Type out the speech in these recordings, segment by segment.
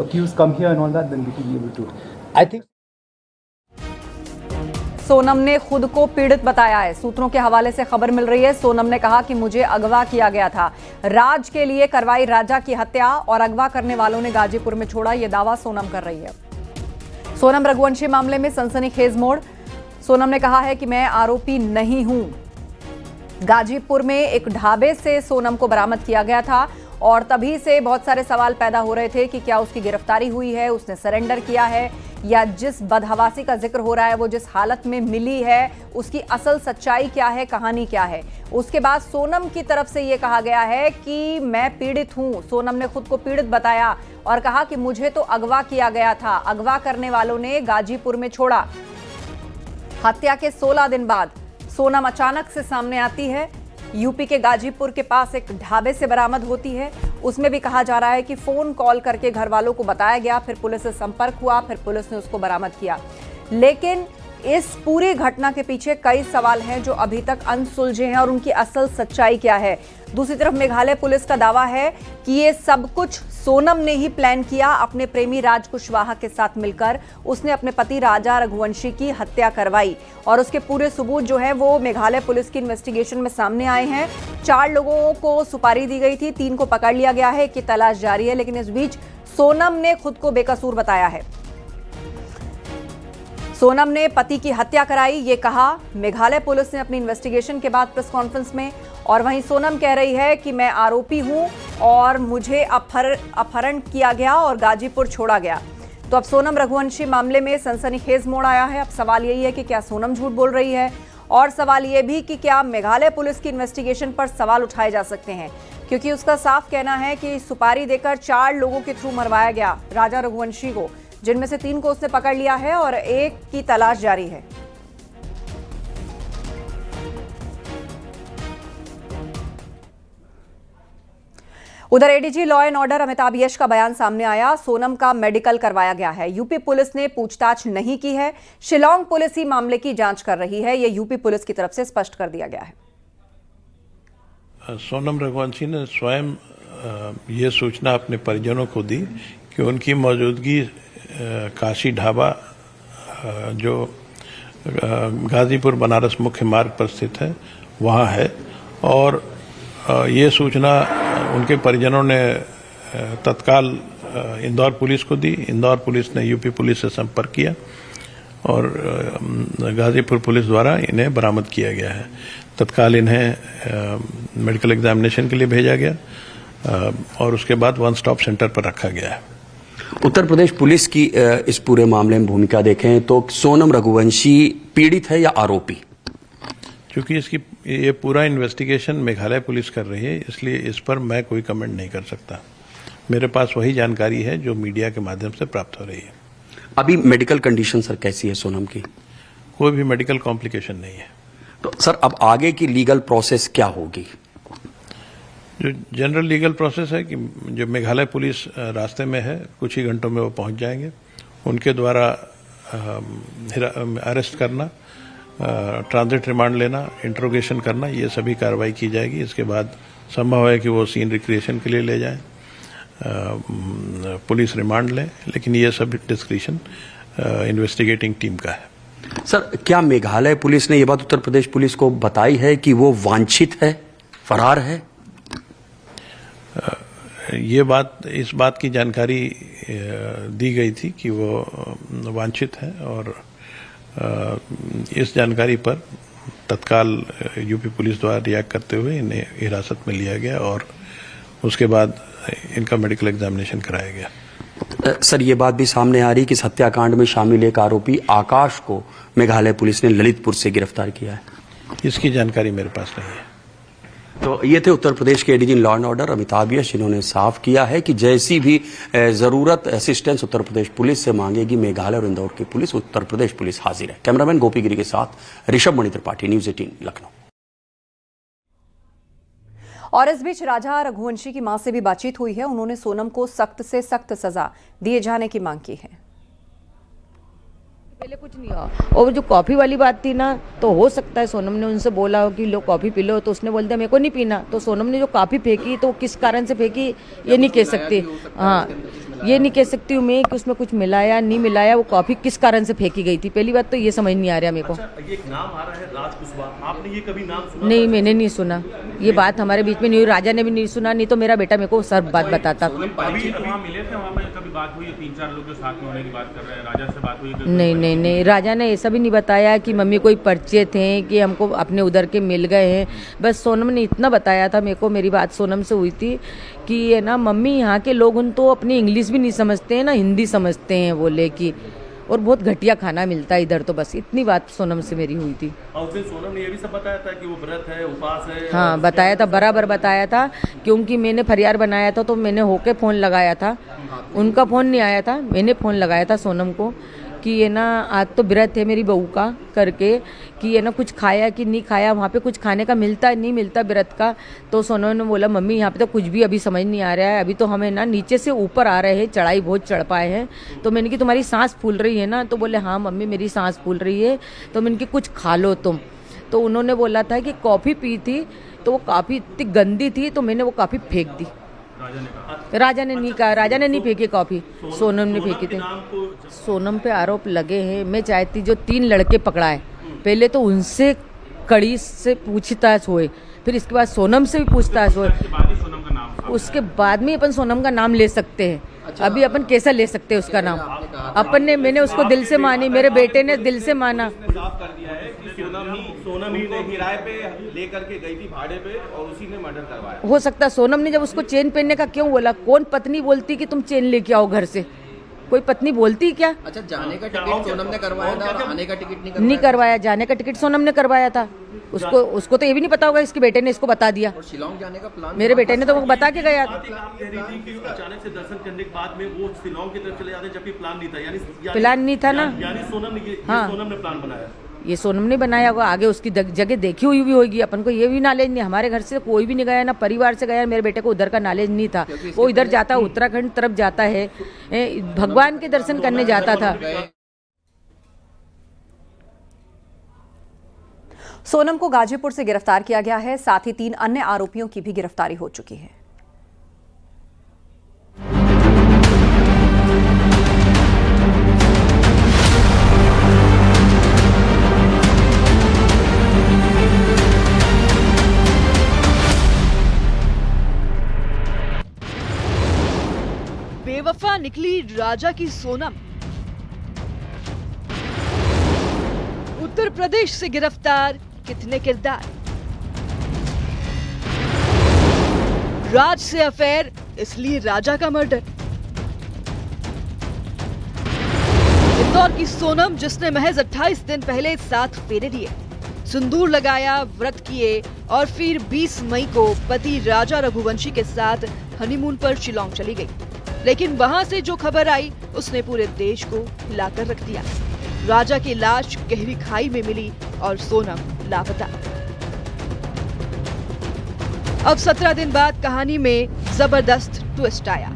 accused come here and all that, then we can be able to. I think. Sonam ने खुद को पीड़ित बताया है। सूत्रों के हवाले से खबर मिल रही है। सोनम ने कहा कि मुझे अगवा किया गया था। राज के लिए करवाई राजा की हत्या और अगवा करने वालों ने गाजीपुर में छोड़ा, यह दावा सोनम कर रही है। सोनम रघुवंशी मामले में सनसनीखेज मोड़। सोनम ने कहा है कि मैं आरोपी नहीं हूं। गाजीपुर में एक ढाबे से सोनम को बरामद किया गया था और तभी से बहुत सारे सवाल पैदा हो रहे थे कि क्या उसकी गिरफ्तारी हुई है, उसने सरेंडर किया है, या जिस बदहवासी का जिक्र हो रहा है वो जिस हालत में मिली है उसकी असल सच्चाई क्या है, कहानी क्या है। उसके बाद सोनम की तरफ से ये कहा गया है कि मैं पीड़ित हूं। सोनम ने खुद को पीड़ित बताया और कहा कि मुझे तो अगवा किया गया था, अगवा करने वालों ने गाजीपुर में छोड़ा। हत्या के 16 दिन बाद सोनम अचानक से सामने आती है। यूपी के गाजीपुर के पास एक ढाबे से बरामद होती है। उसमें भी कहा जा रहा है कि फोन कॉल करके घर वालों को बताया गया, फिर पुलिस से संपर्क हुआ, फिर पुलिस ने उसको बरामद किया। लेकिन इस पूरी घटना के पीछे कई सवाल हैं जो अभी तक अनसुलझे हैं और उनकी असल सच्चाई क्या है। दूसरी तरफ मेघालय पुलिस का दावा है कि ये सब कुछ सोनम ने ही प्लान किया। अपने प्रेमी राज कुशवाहा के साथ मिलकर उसने अपने पति राजा रघुवंशी की हत्या करवाई और उसके पूरे सबूत जो है वो मेघालय पुलिस की इन्वेस्टिगेशन में सामने आए हैं। 4 लोगों को सुपारी दी गई थी, 3 को पकड़ लिया गया है, की तलाश जारी है। लेकिन इस बीच सोनम ने खुद को बेकसूर बताया है। सोनम ने पति की हत्या कराई, ये कहा मेघालय पुलिस ने अपनी इन्वेस्टिगेशन के बाद प्रेस कॉन्फ्रेंस में। और वहीं सोनम कह रही है कि मैं आरोपी हूं और मुझे अपहरण किया गया और गाजीपुर छोड़ा गया। तो अब सोनम रघुवंशी मामले में सनसनीखेज मोड़ आया है। अब सवाल यही है कि क्या सोनम झूठ बोल रही है, और सवाल यह भी कि क्या मेघालय पुलिस की इन्वेस्टिगेशन पर सवाल उठाए जा सकते हैं, क्योंकि उसका साफ कहना है कि सुपारी देकर 4 लोगों के थ्रू मरवाया गया राजा रघुवंशी को, जिनमें से 3 को उसने पकड़ लिया है और 1 की तलाश जारी है। उधर ADG law and order Amitabh Yash का बयान सामने आया। सोनम का मेडिकल करवाया गया है। यूपी पुलिस ने पूछताछ नहीं की है। शिलांग पुलिस ही मामले की जांच कर रही है, यह यूपी पुलिस की तरफ से स्पष्ट कर दिया गया है। सोनम रघुवंशी ने स्वयं ये सूचना अपने परिजनों को दी कि उनकी मौजूदगी काशी ढाबा जो गाजीपुर बनारस मुख्य मार्ग पर स्थित है वहाँ है, और ये सूचना उनके परिजनों ने तत्काल इंदौर पुलिस को दी। इंदौर पुलिस ने यूपी पुलिस से संपर्क किया और गाजीपुर पुलिस द्वारा इन्हें बरामद किया गया है। तत्काल इन्हें मेडिकल एग्जामिनेशन के लिए भेजा गया और उसके बाद 1 स्टॉप सेंटर पर रखा गया है। उत्तर प्रदेश पुलिस की इस पूरे मामले में भूमिका देखें तो सोनम रघुवंशी पीड़ित है या आरोपी? क्योंकि इसकी ये पूरा इन्वेस्टिगेशन मेघालय पुलिस कर रही है, इसलिए इस पर मैं कोई कमेंट नहीं कर सकता। मेरे पास वही जानकारी है जो मीडिया के माध्यम से प्राप्त हो रही है। अभी मेडिकल कंडीशन सर कैसी है सोनम की? कोई भी मेडिकल कॉम्प्लिकेशन नहीं है। तो सर अब आगे की लीगल प्रोसेस क्या होगी? जो जनरल लीगल प्रोसेस है कि जो मेघालय पुलिस रास्ते में है, कुछ ही घंटों में वो पहुंच जाएंगे। उनके द्वारा अरेस्ट करना, ट्रांजिट रिमांड लेना, इंट्रोगेशन करना, ये सभी कार्रवाई की जाएगी। इसके बाद संभव है कि वो सीन रिक्रिएशन के लिए ले जाएं, पुलिस रिमांड ले, लेकिन ये सब डिस्क्रिशन इन्वेस्टिगेटिंग टीम का है। सर क्या मेघालय पुलिस ने ये बात उत्तर प्रदेश पुलिस को बताई है कि वो वांछित है, फरार है? इस बात की जानकारी दी गई थी कि वो वांछित है और इस जानकारी पर तत्काल यूपी पुलिस द्वारा रिएक्ट करते हुए इन्हें हिरासत में लिया गया और उसके बाद इनका मेडिकल एग्जामिनेशन कराया गया। सर ये बात भी सामने आ रही कि इस हत्याकांड में शामिल एक आरोपी आकाश को मेघालय पुलिस ने ललितपुर से गिरफ्तार किया है। इसकी जानकारी मेरे पास नहीं है। तो ये थे उत्तर प्रदेश के ADG law and order Amitabh Yash, जिन्होंने साफ किया है कि जैसी भी जरूरत असिस्टेंस उत्तर प्रदेश पुलिस से मांगेगी मेघालय और इंदौर की पुलिस, उत्तर प्रदेश पुलिस हाजिर है। कैमरामैन गोपी गिरी के साथ ऋषभ मणि त्रिपाठी, न्यूज 18 लखनऊ। और इस बीच राजा रघुवंशी की मां से भी बातचीत हुई है। उन्होंने सोनम को सख्त से सख्त सजा दिए जाने की मांग की है। पहले कुछ नहीं हुआ, और जो कॉफ़ी वाली बात थी ना, तो हो सकता है सोनम ने उनसे बोला हो कि लो कॉफ़ी पी लो, तो उसने बोल दिया मेरे को नहीं पीना। तो सोनम ने जो कॉफ़ी फेंकी तो किस कारण से फेंकी ये नहीं कह सकती। हाँ ये नहीं कह सकती हूँ मैं कि उसमें कुछ मिलाया नहीं मिलाया, वो कॉफ़ी किस कारण से फेंकी गई थी, पहली बात तो ये समझ नहीं आ रहा मेरे को। ये एक नाम आ रहा है राज कुशवाहा, आपने ये कभी नाम सुना? नहीं, मैंने नहीं सुना, ये बात हमारे बीच में नहीं हुई, राजा ने भी नहीं सुना, नहीं तो मेरा बेटा मेरे को सब बात बताता। अभी वहाँ मिले थे, वहाँ पे कभी बात हुई है? 3-4 लोग जो साथ में होने की बात कर रहे हैं, राजा से बात हुई? नहीं, राजा ने ऐसा भी नहीं बताया कि मम्मी कोई परिचय थे कि हमको अपने उधर के मिल गए हैं। बस सोनम ने इतना बताया था मेरे को, मेरी बात सोनम से हुई थी कि है ना मम्मी, यहाँ के लोग उन तो अपनी इंग्लिश भी नहीं समझते हैं ना हिंदी समझते हैं, बोले कि और बहुत घटिया खाना मिलता है इधर, तो बस इतनी बात सोनम से मेरी हुई थी। और उस दिन सोनम ने ये भी सब बताया था कि वो व्रत है, उपवास है? हाँ, बताया था, बराबर बताया था, क्योंकि मैंने फरियाद बनाया था तो मैंने होके फ़ोन लगाया था, उनका फ़ोन नहीं आया था, मैंने फ़ोन लगाया था सोनम को कि ये ना आज तो व्रत है मेरी बहू का करके, कि ये ना कुछ खाया कि नहीं खाया, वहाँ पे कुछ खाने का मिलता है नहीं मिलता व्रत का। तो सोनम ने बोला मम्मी यहाँ पे तो कुछ भी अभी समझ नहीं आ रहा है, अभी तो हमें ना नीचे से ऊपर आ रहे हैं, चढ़ाई बहुत चढ़ पाए हैं। तो मैंने कि तुम्हारी सांस फूल रही है ना? तो बोले हाँ मम्मी मेरी सांस फूल रही है। तो मैंने कि कुछ खा लो तुम। तो उन्होंने बोला था कि कॉफ़ी पी थी तो वो काफ़ी इतनी गंदी थी तो मैंने वो कॉफ़ी फेंक दी। राजा ने नहीं कहा, राजा ने नहीं फेंकी कॉफ़ी, सोनम ने फेंकी थी। सोनम पे आरोप लगे हैं, मैं चाहती जो 3 लड़के पकड़ाए, पहले तो उनसे कड़ी से पूछताछ होए, फिर इसके बाद सोनम से भी पूछताछ होए, उसके बाद में अपन सोनम का नाम ले सकते हैं। अभी अपन कैसा ले सकते हैं उसका नाम? अपन ने, मैंने उसको दिल से मानी, मेरे बेटे ने दिल से माना। साफ कर दिया है कि सोनम ही ने किराए पे लेकर के गई थी भाड़े पे और उसी ने मर्डर करवाया। हो सकता है सोनम ने जब उसको चेन पहनने का क्यों बोला? कौन पत्नी बोलती कि तुम चेन लेके आओ घर से? कोई पत्नी बोलती क्या? अच्छा, जाने का टिकट सोनम ने करवाया था और आने का टिकट नहीं करवाया। जाने का टिकट सोनम ने करवाया था। उसको तो ये भी नहीं पता होगा, इसके बेटे ने इसको बता दिया। और शिलोंग जाने का प्लान मेरे बेटे ने तो वो बता के गया। आप कह रही थी कि अचानक से दर्शन करने के बाद में वो शिलोंग की तरफ चले जाते जबकि प्लान नहीं था, यानी प्लान नहीं था ना? यानी सोनम ने हाँ, सोनम ने प्लान बनाया। ये सोनम ने बनाया होगा, आगे उसकी जगह देखी हुई भी होगी, अपन को ये भी नॉलेज नहीं। हमारे घर से कोई भी नहीं गया, ना परिवार से गया, मेरे बेटे को उधर का नॉलेज नहीं था। वो इधर जाता, उत्तराखंड तरफ जाता है, भगवान के दर्शन करने जाता था। सोनम को गाजीपुर से गिरफ्तार किया गया है, साथ ही 3 अन्य आरोपियों की भी गिरफ्तारी हो चुकी है। बेवफा निकली राजा की सोनम। उत्तर प्रदेश से गिरफ्तार कितने किरदार। राज से अफेयर, इसलिए राजा का मर्डर। इंदौर की सोनम, जिसने महज 28 दिन पहले 7 फेरे लिए, सिंदूर लगाया, व्रत किए और फिर 20 मई को पति राजा रघुवंशी के साथ हनीमून पर शिलोंग चली गई। लेकिन वहां से जो खबर आई उसने पूरे देश को हिलाकर रख दिया। राजा की लाश गहरी खाई में मिली और सोनम लापता। अब 17 दिन बाद कहानी में जबरदस्त ट्विस्ट आया।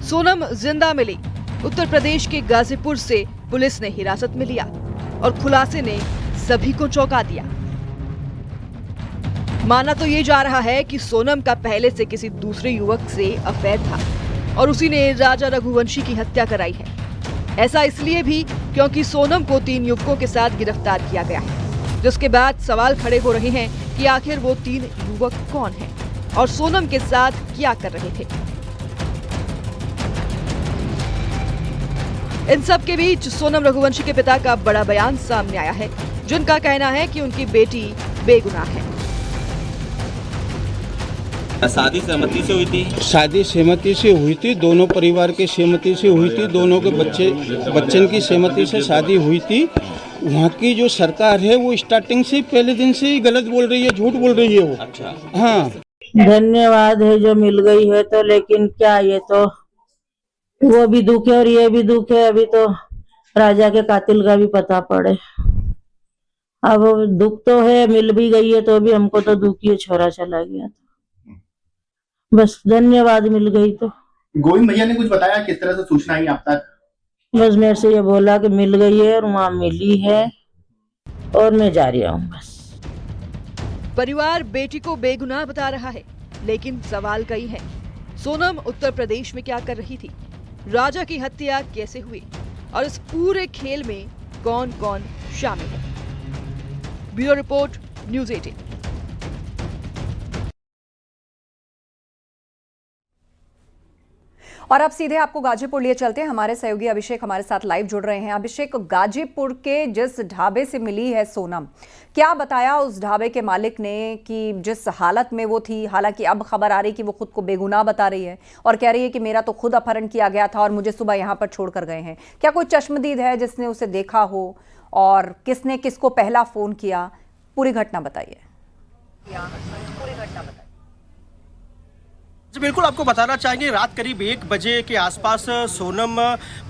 सोनम जिंदा मिली। उत्तर प्रदेश के गाजीपुर से पुलिस ने हिरासत में लिया और खुलासे ने सभी को चौंका दिया। माना तो ये जा रहा है कि सोनम का पहले से किसी दूसरे युवक से अफेयर था और उसी ने राजा रघुवंशी की हत्या कराई है। ऐसा इसलिए भी क्योंकि सोनम को 3 युवकों के साथ गिरफ्तार किया गया है, जिसके बाद सवाल खड़े हो रहे हैं कि आखिर वो 3 युवक कौन हैं और सोनम के साथ क्या कर रहे थे। इन सब के बीच सोनम रघुवंशी के पिता का बड़ा बयान सामने आया है, जिनका कहना है कि उनकी बेटी बेगुनाह है। शादी सहमति से हुई थी? शादी सहमति से हुई थी, दोनों परिवार की सहमति से हुई थी, दोनों के बच्चन की सहमति से शादी हुई थी। वहाँ की जो सरकार है वो स्टार्टिंग से पहले दिन से ही गलत बोल रही है, झूठ बोल रही है वो। अच्छा। हाँ, धन्यवाद है जो मिल गई है तो, लेकिन क्या ये तो वो भी दुख है और ये भी दुख है। अभी तो राजा के कातिल का भी पता पड़े। अब दुख तो है, मिल भी गई है तो भी हमको तो दुख ही, छोरा चला गया था। बस धन्यवाद, मिल गई तो। गोविंद भैया ने कुछ बताया किस तरह से सूचना आई आप तक? बस मेरे से ये बोला कि मिल गई है और वहाँ मिली है और मैं जा रही हूँ बस। परिवार बेटी को बेगुनाह बता रहा है, लेकिन सवाल कई है। सोनम उत्तर प्रदेश में क्या कर रही थी? राजा की हत्या कैसे हुई और इस पूरे खेल में कौन कौन शामिल है। Bureau report, news 18। और अब सीधे आपको गाजीपुर लिए चलते हैं। हमारे सहयोगी अभिषेक हमारे साथ लाइव जुड़ रहे हैं। अभिषेक, गाजीपुर के जिस ढाबे से मिली है सोनम, क्या बताया उस ढाबे के मालिक ने कि जिस हालत में वो थी? हालांकि अब खबर आ रही कि वो खुद को बेगुनाह बता रही है और कह रही है कि मेरा तो खुद अपहरण किया गया था और मुझे सुबह यहाँ पर छोड़कर गए हैं। क्या कोई चश्मदीद है जिसने उसे देखा हो और किसने किसको पहला फोन किया? पूरी घटना बताइए। जी बिल्कुल, आपको बताना चाहेंगे रात करीब 1 बजे के आसपास सोनम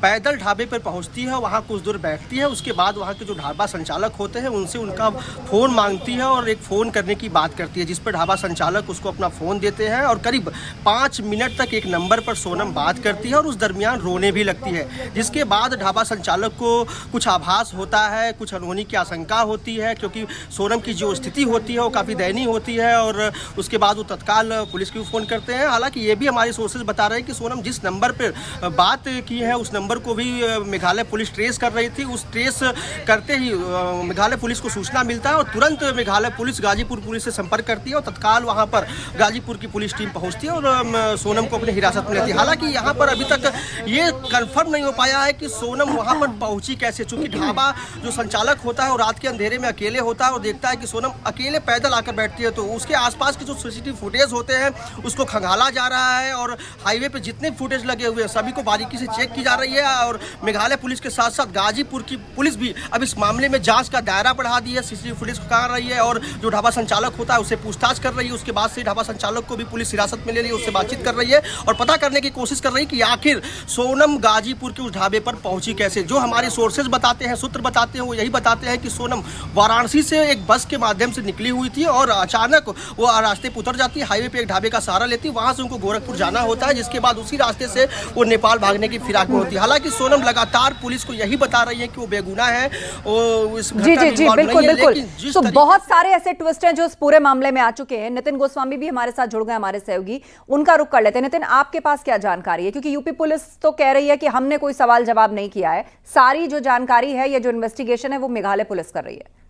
पैदल ढाबे पर पहुंचती है, वहां कुछ दूर बैठती है। उसके बाद वहां के जो ढाबा संचालक होते हैं उनसे उनका फ़ोन मांगती है और एक फ़ोन करने की बात करती है, जिस पर ढाबा संचालक उसको अपना फ़ोन देते हैं और करीब 5 मिनट तक एक नंबर पर सोनम बात करती है और उस दरमियान रोने भी लगती है। जिसके बाद ढाबा संचालक को कुछ आभास होता है, कुछ अनहोनी की आशंका होती है, क्योंकि सोनम की जो स्थिति होती है वो काफ़ी दयनीय होती है और उसके बाद वो तत्काल पुलिस को फ़ोन करते हैं। हालांकि ये भी हमारे सोर्सेज बता रहे हैं कि सोनम जिस नंबर पर बात की है उस नंबर को भी मेघालय पुलिस ट्रेस कर रही थी। उस ट्रेस करते ही मेघालय पुलिस को सूचना मिलता है और तुरंत मेघालय पुलिस गाजीपुर पुलिस से संपर्क करती है और तत्काल वहां पर गाजीपुर की पुलिस टीम पहुंचती है और सोनम को अपनी हिरासत में लेती है। हालांकि यहाँ पर अभी तक ये कंफर्म नहीं हो पाया है कि सोनम वहाँ पर पहुंची कैसे, चूंकि ढाबा जो संचालक होता है वो रात के अंधेरे में अकेले होता है और देखता है कि सोनम अकेले पैदल आकर बैठती है, तो उसके आसपास के जो सीसीटीवी फुटेज होते हैं उसको खंगाला जा रहा है और हाईवे पे जितने फुटेज लगे हुए हैं सभी को बारीकी से चेक की जा रही है। और मेघालय पुलिस के साथ साथ गाजीपुर की पुलिस भी अब इस मामले में जांच का दायरा बढ़ा दी है, सीसीटीवी फुटेज को कर रही है और जो ढाबा संचालक होता है उससे पूछताछ कर रही है। उसके बाद से ढाबा संचालक को भी पुलिस हिरासत में ले रही है, उससे बातचीत कर रही है और पता करने की कोशिश कर रही है कि आखिर सोनम गाजीपुर के उस ढाबे पर पहुंची कैसे। जो हमारे सोर्सेज बताते हैं, सूत्र बताते हैं, वो यही बताते हैं कि सोनम वाराणसी से एक बस के माध्यम से निकली हुई थी और अचानक वो रास्ते पर उतर जाती है, हाईवे पे एक ढाबे का सहारा लेती है, वहां से उनको गोरखपुर जाना होता है, जिसके बाद उसी रास्ते से वो नेपाल भागने की फिराक में होती है। हालांकि सोनम लगातार पुलिस को यही बता रही है कि वो बेगुनाह है। जी जी जी, बिल्कुल बिल्कुल। तो बहुत सारे ऐसे ट्विस्ट हैं जो इस पूरे मामले में आ चुके हैं। नितिन गोस्वामी भी हमारे साथ जुड़ गए, हमारे सहयोगी, उनका रुख कर लेते हैं। नितिन, आपके पास क्या जानकारी है? क्योंकि यूपी पुलिस तो कह रही है कि हमने कोई सवाल जवाब नहीं किया है, सारी जो जानकारी है या जो इन्वेस्टिगेशन है वो मेघालय पुलिस कर रही है।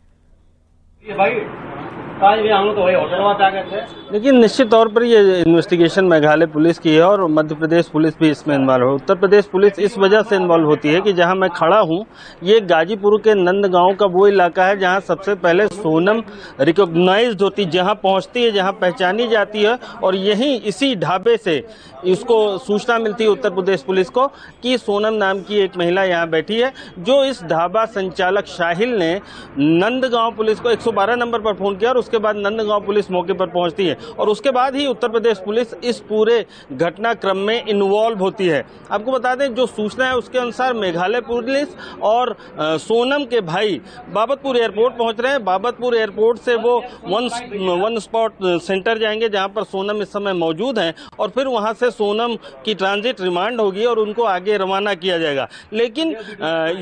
लेकिन निश्चित तौर पर ये इन्वेस्टिगेशन मेघालय पुलिस की है और मध्य प्रदेश पुलिस भी इसमें इन्वॉल्व है। उत्तर प्रदेश पुलिस इस वजह से इन्वॉल्व होती है कि जहां मैं खड़ा हूं ये गाजीपुर के नंदगांव का वो इलाका है जहां सबसे पहले सोनम रिकॉग्नाइज्ड होती, जहां पहुंचती है, जहां पहचानी जाती है और यहीं इसी ढाबे से इसको सूचना मिलती है उत्तर प्रदेश पुलिस को कि सोनम नाम की एक महिला यहाँ बैठी है। जो इस ढाबा संचालक साहिल ने नंदगांव पुलिस को 112 नंबर पर फोन किया और उसके बाद नंदगांव पुलिस मौके पर पहुंचती है और उसके बाद ही उत्तर प्रदेश पुलिस इस पूरे घटनाक्रम में इन्वॉल्व होती है। आपको बता दें जो सूचना है उसके अनुसार मेघालय पुलिस और सोनम के भाई बाबतपुर एयरपोर्ट पहुंच रहे हैं। बाबतपुर एयरपोर्ट से वो वन स्पॉट सेंटर जाएंगे जहां पर सोनम इस समय मौजूद हैं और फिर वहां से सोनम की ट्रांजिट रिमांड होगी और उनको आगे रवाना किया जाएगा। लेकिन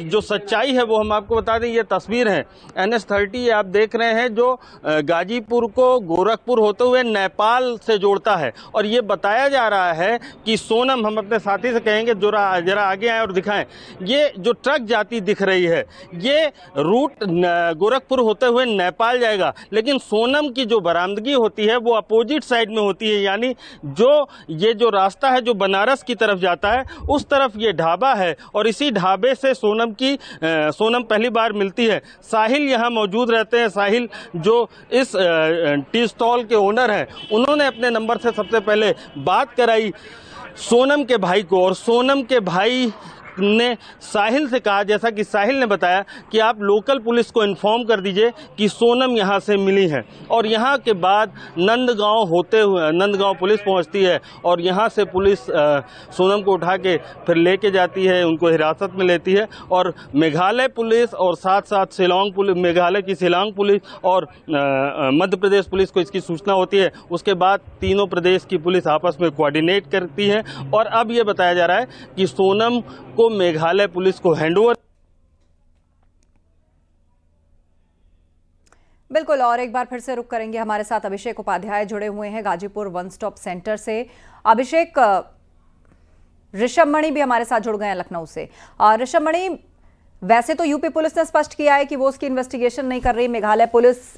जो सच्चाई है वो हम आपको बता दें, ये तस्वीर है NH-30 आप देख रहे हैं जो गाजीपुर को गोरखपुर होते हुए नेपाल से जोड़ता है और ये बताया जा रहा है कि सोनम, हम अपने साथी से कहेंगे जरा आगे आए और दिखाएं, ये जो ट्रक जाती दिख रही है ये रूट गोरखपुर होते हुए नेपाल जाएगा, लेकिन सोनम की जो बरामदगी होती है वो अपोजिट साइड में होती है, यानी ये जो रास्ता है जो बनारस की तरफ जाता है उस तरफ ये ढाबा है और इसी ढाबे से सोनम पहली बार मिलती है। साहिल यहाँ मौजूद रहते हैं। साहिल जो इस टी स्टॉल के ओनर हैं, उन्होंने अपने नंबर से सबसे पहले बात कराई सोनम के भाई को और सोनम के भाई ने साहिल से कहा, जैसा कि साहिल ने बताया, कि आप लोकल पुलिस को इन्फॉर्म कर दीजिए कि सोनम यहाँ से मिली है और यहाँ के बाद नंदगांव होते हुए नंदगांव पुलिस पहुँचती है और यहाँ से पुलिस सोनम को उठा के फिर लेके जाती है, उनको हिरासत में लेती है और मेघालय पुलिस और साथ साथ शिलांग पुलिस, मेघालय की शिलांग पुलिस और मध्य प्रदेश पुलिस को इसकी सूचना होती है। उसके बाद तीनों प्रदेश की पुलिस आपस में कोऑर्डिनेट करती है और अब ये बताया जा रहा है कि सोनम को मेघालय पुलिस को हैंडओवर। बिल्कुल, और एक बार फिर से रुक करेंगे, हमारे साथ अभिषेक उपाध्याय जुड़े हुए हैं गाजीपुर वन स्टॉप सेंटर से। अभिषेक, ऋषभ मणि भी हमारे साथ जुड़ गए हैं लखनऊ से। और ऋषभ मणि, वैसे तो यूपी पुलिस ने स्पष्ट किया है कि वो उसकी इन्वेस्टिगेशन नहीं कर रही, मेघालय पुलिस